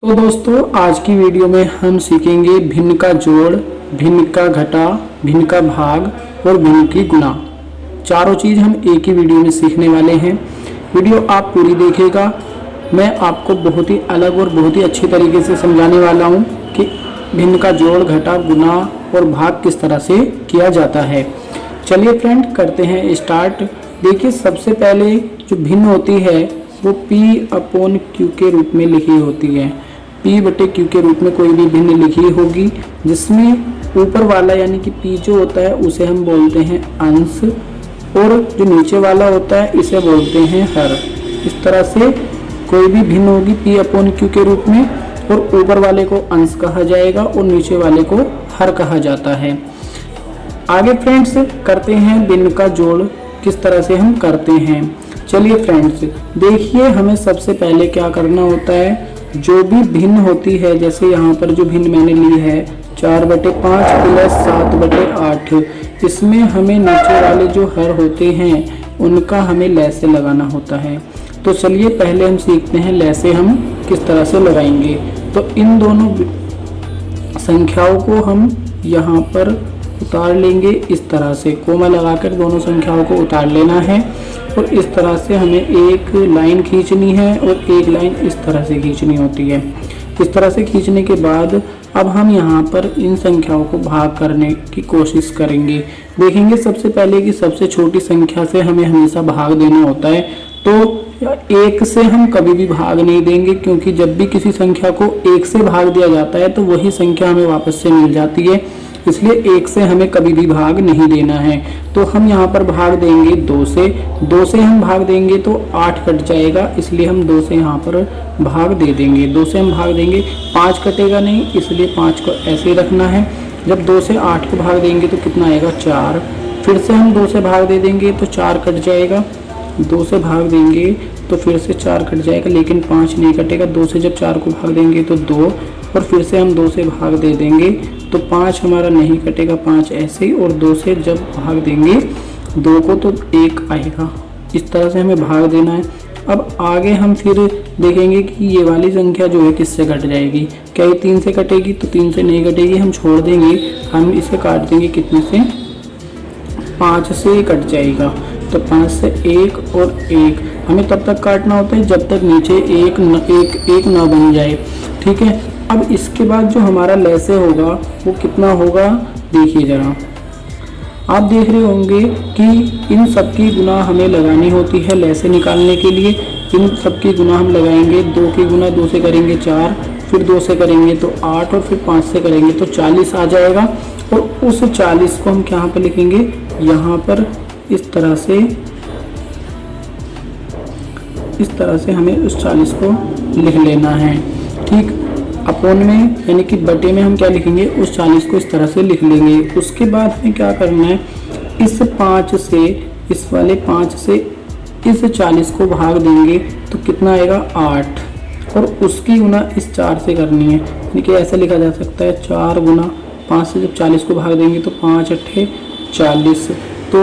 तो दोस्तों आज की वीडियो में हम सीखेंगे भिन्न का जोड़, भिन्न का घटा, भिन्न का भाग और भिन्न की गुणा। चारों चीज़ हम एक ही वीडियो में सीखने वाले हैं। वीडियो आप पूरी देखिएगा। मैं आपको बहुत ही अलग और बहुत ही अच्छी तरीके से समझाने वाला हूं कि भिन्न का जोड़, घटा, गुणा और भाग किस तरह से किया जाता है। चलिए फ्रेंड करते हैं स्टार्ट। देखिए सबसे पहले जो भिन्न होती है वो P/Q के रूप में लिखी होती है। P/Q के रूप में कोई भी भिन्न लिखी होगी जिसमें ऊपर वाला यानी कि P जो होता है उसे हम बोलते हैं अंश और जो नीचे वाला होता है इसे बोलते हैं हर। इस तरह से कोई भी भिन्न होगी P/Q के रूप में और ऊपर वाले को अंश कहा जाएगा और नीचे वाले को हर कहा जाता है। आगे फ्रेंड्स करते हैं भिन्न का जोड़ किस तरह से हम करते हैं। चलिए फ्रेंड्स देखिए हमें सबसे पहले क्या करना होता है। जो भी भिन्न होती है जैसे यहाँ पर जो भिन्न मैंने ली है 4/5 प्लस 7/8, इसमें हमें नीचे वाले जो हर होते हैं उनका हमें लैसे लगाना होता है। तो चलिए पहले हम सीखते हैं लैसे हम किस तरह से लगाएंगे। तो इन दोनों संख्याओं को हम यहाँ पर उतार लेंगे। इस तरह से कोमा लगाकर दोनों संख्याओं को उतार लेना है और इस तरह से हमें एक लाइन खींचनी है और एक लाइन इस तरह से खींचनी होती है। इस तरह से खींचने के बाद अब हम यहाँ पर इन संख्याओं को भाग करने की कोशिश करेंगे। देखेंगे सबसे पहले कि सबसे छोटी संख्या से हमें हमेशा भाग देना होता है। तो एक से हम कभी भी भाग नहीं देंगे क्योंकि जब भी किसी संख्या को एक से भाग दिया जाता है तो वही संख्या हमें वापस से मिल जाती है। इसलिए एक से हमें कभी भी भाग नहीं देना है। तो हम यहाँ पर भाग देंगे 2 से। 2 से हम भाग देंगे तो 8 कट जाएगा, इसलिए हम 2 से यहाँ पर भाग दे देंगे। 2 से हम भाग देंगे 5 कटेगा नहीं, इसलिए 5 को ऐसे ही रखना है। जब 2 से 8 को भाग देंगे तो कितना आएगा 4। फिर से हम 2 से भाग दे देंगे तो 4 कट जाएगा। 2 से भाग देंगे तो फिर से 4 कट जाएगा लेकिन 5 नहीं कटेगा। 2 से जब 4 को भाग देंगे तो 2 और फिर से हम 2 से भाग दे देंगे तो 5 हमारा नहीं कटेगा, 5 ऐसे ही। और 2 से जब भाग देंगे 2 को तो 1 आएगा। इस तरह से हमें भाग देना है। अब आगे हम फिर देखेंगे कि ये वाली संख्या जो है किससे कट जाएगी। क्या ये 3 से कटेगी? तो 3 से नहीं कटेगी, हम छोड़ देंगे। हम इसे काट देंगे कितने से? 5 से कट जाएगा। तो 5 से 1 और 1 हमें तब तक काटना होता है जब तक नीचे एक न बन जाए। ठीक है। अब इसके बाद जो हमारा लैसे होगा वो कितना होगा देखिए जरा। आप देख रहे होंगे कि इन सब की गुना हमें लगानी होती है लैसे निकालने के लिए। इन सब की गुना हम लगाएंगे। 2 की गुना 2 से करेंगे 4, फिर 2 से करेंगे तो 8 और फिर 5 से करेंगे तो 40 आ जाएगा। और उस 40 को हम यहाँ पर लिखेंगे, यहाँ पर इस तरह से हमें उस 40 को लिख लेना है। ठीक। अपोन में यानी कि बटे में हम क्या लिखेंगे, उस 40 को इस तरह से लिख लेंगे। उसके बाद हमें क्या करना है, इस 5 से, इस वाले 5 से इस 40 को भाग देंगे तो कितना आएगा 8 और उसकी गुना इस 4 से करनी है। यानी कि ऐसा लिखा जा सकता है 4 गुना 5 से जब 40 को भाग देंगे तो 5 8 40, तो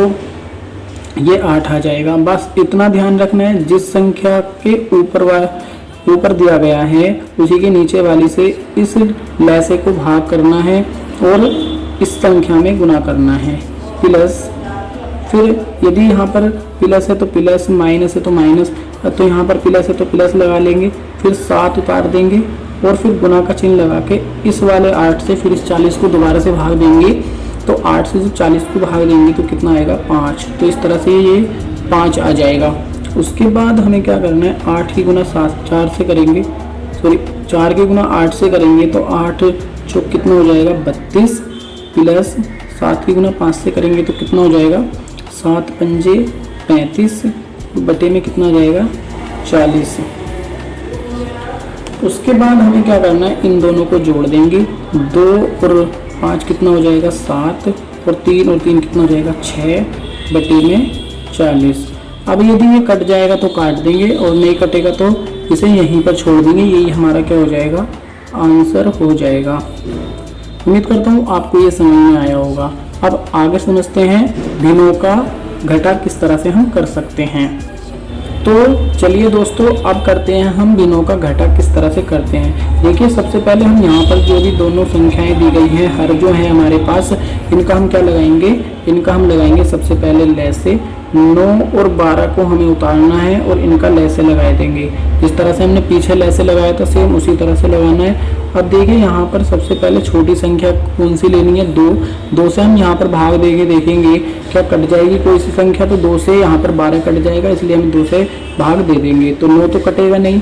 ये 8 आ जाएगा। बस इतना ध्यान रखना है, जिस संख्या के ऊपर दिया गया है उसी के नीचे वाली से इस लैसे को भाग करना है और इस संख्या में गुना करना है। प्लस, फिर यदि यहाँ पर प्लस है तो प्लस, माइनस है तो माइनस, तो यहाँ पर प्लस है तो प्लस लगा लेंगे। फिर 7 उतार देंगे और फिर गुना का चिन्ह लगा के इस वाले 8 से फिर इस 40 को दोबारा से भाग देंगे। तो 8 से जब 40 को भाग देंगे तो कितना आएगा 5। तो इस तरह से ये 5 आ जाएगा। उसके बाद हमें क्या करना है, 8 की गुना 4 से करेंगे, 4 की गुना 8 से करेंगे तो 8 चौक कितना हो जाएगा 32 प्लस 7 की गुना 5 से करेंगे तो कितना हो जाएगा 7 पंजे 35 बटे में कितना आ जाएगा 40। उसके बाद हमें क्या करना है, इन दोनों को जोड़ देंगे। 2 और 5 कितना हो जाएगा 7 और 3 कितना हो जाएगा 6 बटे में 40। अब यदि ये कट जाएगा तो काट देंगे और नहीं कटेगा तो इसे यहीं पर छोड़ देंगे। यही हमारा क्या हो जाएगा, आंसर हो जाएगा। उम्मीद करता हूँ आपको ये समझ में आया होगा। अब आगे समझते हैं भिन्नों का घटा किस तरह से हम कर सकते हैं। तो चलिए दोस्तों, अब करते हैं हम भिन्नों का घटा किस तरह से करते हैं। देखिए, सबसे पहले हम यहाँ पर जो भी दोनों संख्याएं दी गई हैं, हर जो है हमारे पास, इनका हम क्या लगाएंगे, इनका हम लगाएंगे सबसे पहले लैसे। 9 और 12 को हमें उतारना है और इनका लैसे लगा देंगे। जिस तरह से हमने पीछे लैसे लगाया था सेम उसी तरह से लगाना है। अब देखिए, यहाँ पर सबसे पहले छोटी संख्या कौन सी लेनी है, 2। 2 से हम यहाँ पर भाग देके देखेंगे क्या कट जाएगी कोई सी संख्या, तो 2 से यहाँ पर 12 कट जाएगा, इसलिए हम 2 से भाग दे देंगे। तो 9 तो कटेगा नहीं,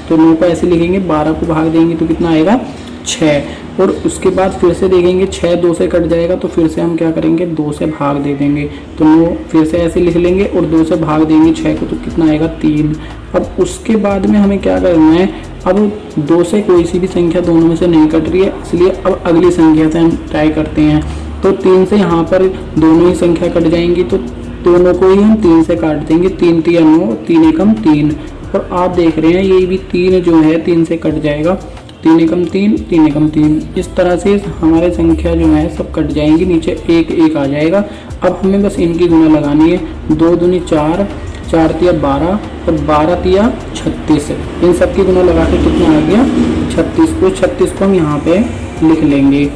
तो 9 को ऐसे लिखेंगे, 12 को भाग देंगे तो कितना आएगा, 6। और उसके बाद फिर से देखेंगे 6 2 से कट जाएगा, तो फिर से हम क्या करेंगे, 2 से भाग दे देंगे। तो 9 फिर से ऐसे लिख लेंगे और 2 से भाग देंगे 6 को, तो कितना आएगा, 3। अब उसके बाद में हमें क्या करना है, अब 2 से कोई सी भी संख्या दोनों में से नहीं कट रही है, इसलिए अब अगली संख्या से हम ट्राई करते हैं। तो 3 से यहाँ पर दोनों ही संख्या कट जाएंगी, तो दोनों को ही हम 3 से काट देंगे। 3 3 9, 3 एकम 3। और आप देख रहे हैं ये भी 3 जो है 3 से कट जाएगा, 3 एकम 3, 3 एकम 3। इस तरह से हमारे संख्या जो है सब कट जाएंगी, नीचे 1 1 आ जाएगा। अब हमें बस इनकी गुना लगानी है। 2 दूनी 4, 4 तिया 12 और 12 तिया 36। इन सब की गुना लगा के कितना आ गया, 36। को 36 को हम यहाँ पे लिख लेंगे।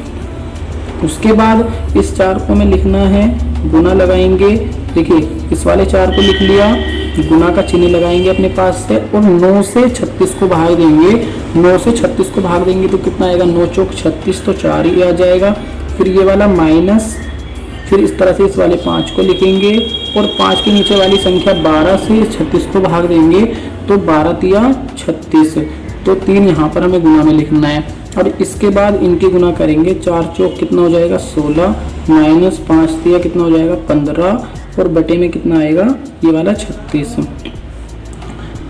उसके बाद इस 4 को हमें लिखना है, गुना लगाएंगे। देखिए, इस वाले 4 को लिख लिया, गुना का चिन्ह लगाएंगे अपने पास से और 9 से 36 को भाग देंगे। 9 से 36 को भाग देंगे तो कितना आएगा, 9 चौक 36, तो 4 ही आ जाएगा। फिर ये वाला माइनस, फिर इस तरह से इस वाले 5 को लिखेंगे और 5 के नीचे वाली संख्या 12 से 36 को भाग देंगे, तो 12 तिया 36, तो 3 यहाँ पर हमें गुना में लिखना है। और इसके बाद इनकी गुना करेंगे, 4 चौक कितना हो जाएगा, 16, माइनस 5 तिया कितना हो जाएगा, 15, और बटे में कितना आएगा, ये वाला 36।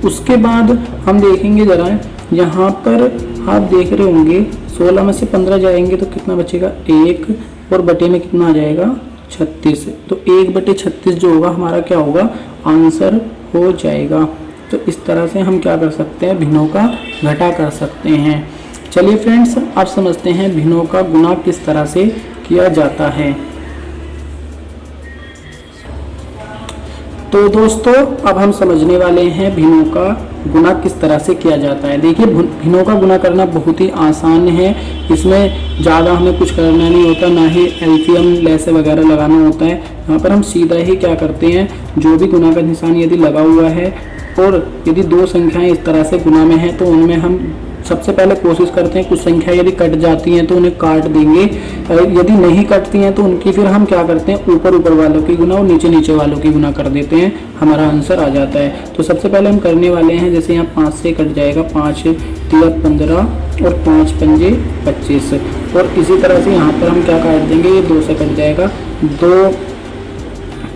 उसके बाद हम देखेंगे जरा, यहाँ पर आप देख रहे होंगे 16 में से 15 जाएंगे तो कितना बचेगा, 1, और बटे में कितना आ जाएगा, 36। तो 1/36 जो होगा हमारा क्या होगा, आंसर हो जाएगा। तो इस तरह से हम क्या कर सकते हैं, भिन्नों का घटा कर सकते हैं। चलिए फ्रेंड्स, अब समझते हैं भिन्नों का गुना किस तरह से किया जाता है। तो दोस्तों, अब हम समझने वाले हैं भिन्नों का गुना किस तरह से किया जाता है। देखिए, भिन्नों का गुना करना बहुत ही आसान है, इसमें ज़्यादा हमें कुछ करना नहीं होता, ना ही एलसीएम लैसे वगैरह लगाना होता है। यहाँ पर हम सीधा ही क्या करते हैं, जो भी गुना का निशान यदि लगा हुआ है और यदि 2 संख्याएं इस तरह से गुना में है, तो उनमें हम सबसे पहले कोशिश करते हैं, कुछ संख्या यदि कट जाती हैं तो उन्हें काट देंगे, यदि नहीं कटती हैं तो उनकी फिर हम क्या करते हैं, ऊपर ऊपर वालों की गुना और नीचे नीचे वालों की गुना कर देते हैं, हमारा आंसर आ जाता है। तो सबसे पहले हम करने वाले हैं, जैसे यहाँ 5 से कट जाएगा, 5 तिया 15 और 5 पंजे 25, और इसी तरह से यहाँ पर हम क्या काट देंगे, ये 2 से कट जाएगा, 2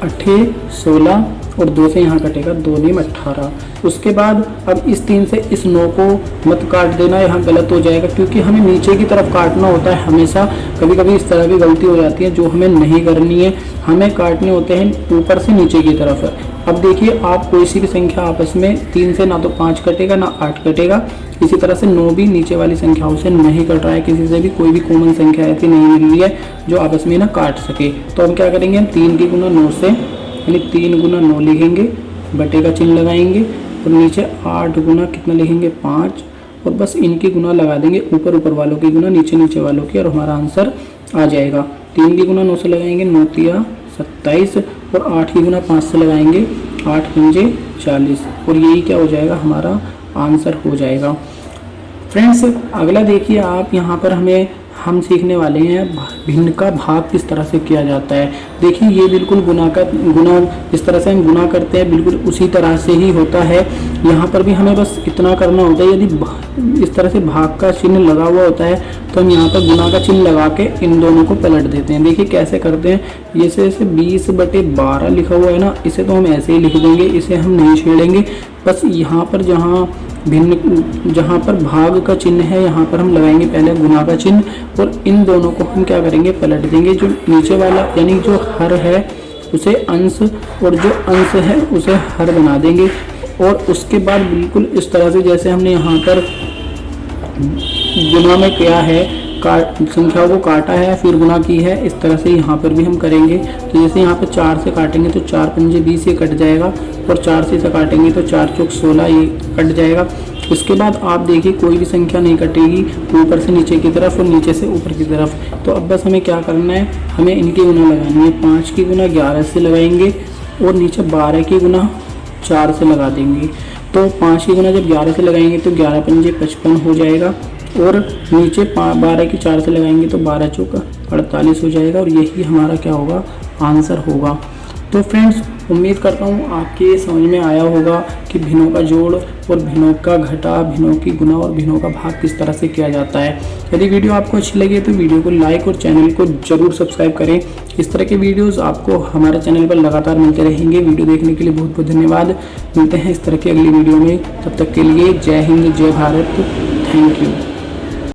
8 16 और 2 से यहाँ कटेगा, 2 नीम 18। उसके बाद अब इस 3 से इस 9 को मत काट देना, यहाँ गलत हो जाएगा, क्योंकि हमें नीचे की तरफ काटना होता है हमेशा। कभी कभी इस तरह की गलती हो जाती है, जो हमें नहीं करनी है, हमें काटने होते हैं ऊपर से नीचे की तरफ। अब देखिए, आप कोई सी भी संख्या आपस में 3 से ना तो 5 कटेगा ना 8 कटेगा, इसी तरह से 9 भी नीचे वाली संख्याओं से नहीं कट रहा है, किसी से भी कोई भी कॉमन संख्या ऐसी नहीं मिल रही है जो आपस में ना काट सके। तो हम क्या करेंगे, हम 3 की गुना 9 से, यानी 3 गुना 9 लिखेंगे, बटे का चिन्ह लगाएंगे और नीचे 8 गुना कितना लिखेंगे, 5, और बस इनकी गुना लगा देंगे, ऊपर ऊपर वालों की गुना नीचे नीचे वालों की, और हमारा आंसर आ जाएगा। 3 की गुना 9 से लगाएंगे, 9 तिया 27, और 8 की गुना 5 से लगाएंगे, 8 पंजे 40, और यही क्या हो जाएगा, हमारा आंसर हो जाएगा। फ्रेंड्स, अगला देखिए आप, यहाँ पर हम सीखने वाले हैं भिन्न का भाग किस तरह से किया जाता है। देखिए, ये बिल्कुल गुना जिस तरह से हम गुना करते हैं बिल्कुल उसी तरह से ही होता है। यहाँ पर भी हमें बस इतना करना होता है, यदि इस तरह से भाग का चिन्ह लगा हुआ होता है तो हम यहाँ पर गुना का चिन्ह लगा के इन दोनों को पलट देते हैं। देखिए कैसे करते हैं, जैसे 20/12 लिखा हुआ है ना, इसे तो हम ऐसे ही लिख देंगे, इसे हम नहीं छेड़ेंगे। बस यहाँ पर जहाँ पर भाग का चिन्ह है, यहाँ पर हम लगाएंगे पहले गुना का चिन्ह, और इन दोनों को हम क्या करेंगे, पलट देंगे। जो नीचे वाला यानी जो हर है उसे अंश, और जो अंश है उसे हर बना देंगे। और उसके बाद बिल्कुल इस तरह से जैसे हमने यहाँ पर गुना में किया है, संख्याओं को काटा है फिर गुना की है, इस तरह से यहाँ पर भी हम करेंगे। तो जैसे यहाँ पर 4 से काटेंगे तो 4 पंजे 20 से कट जाएगा, और 4 से इसे काटेंगे तो 4 चौक 16 ये कट जाएगा। उसके बाद आप देखिए कोई भी संख्या नहीं कटेगी ऊपर से नीचे की तरफ और नीचे से ऊपर की तरफ। तो अब बस हमें क्या करना है, हमें इनकी गुना लगानी है। 5 की गुना 11 से लगाएंगे और नीचे 12 की गुना 4 से लगा देंगे। तो 5 की गुना जब 11 से लगाएंगे तो 11 पंजे 55 हो जाएगा और नीचे 12 की 4 से लगाएंगे तो 12 चौक 48 हो जाएगा और यही हमारा क्या होगा, आंसर होगा। तो फ्रेंड्स उम्मीद करता हूँ आपके ये समझ में आया होगा कि भिन्नों का जोड़ और भिन्नों का घटा, भिन्नों की गुना और भिन्नों का भाग किस तरह से किया जाता है। यदि वीडियो आपको अच्छी लगे तो वीडियो को लाइक और चैनल को जरूर सब्सक्राइब करें। इस तरह के वीडियोस आपको हमारे चैनल पर लगातार मिलते रहेंगे। वीडियो देखने के लिए बहुत बहुत धन्यवाद। मिलते हैं इस तरह की अगली वीडियो में, तब तक के लिए जय हिंद, जय भारत, थैंक यू।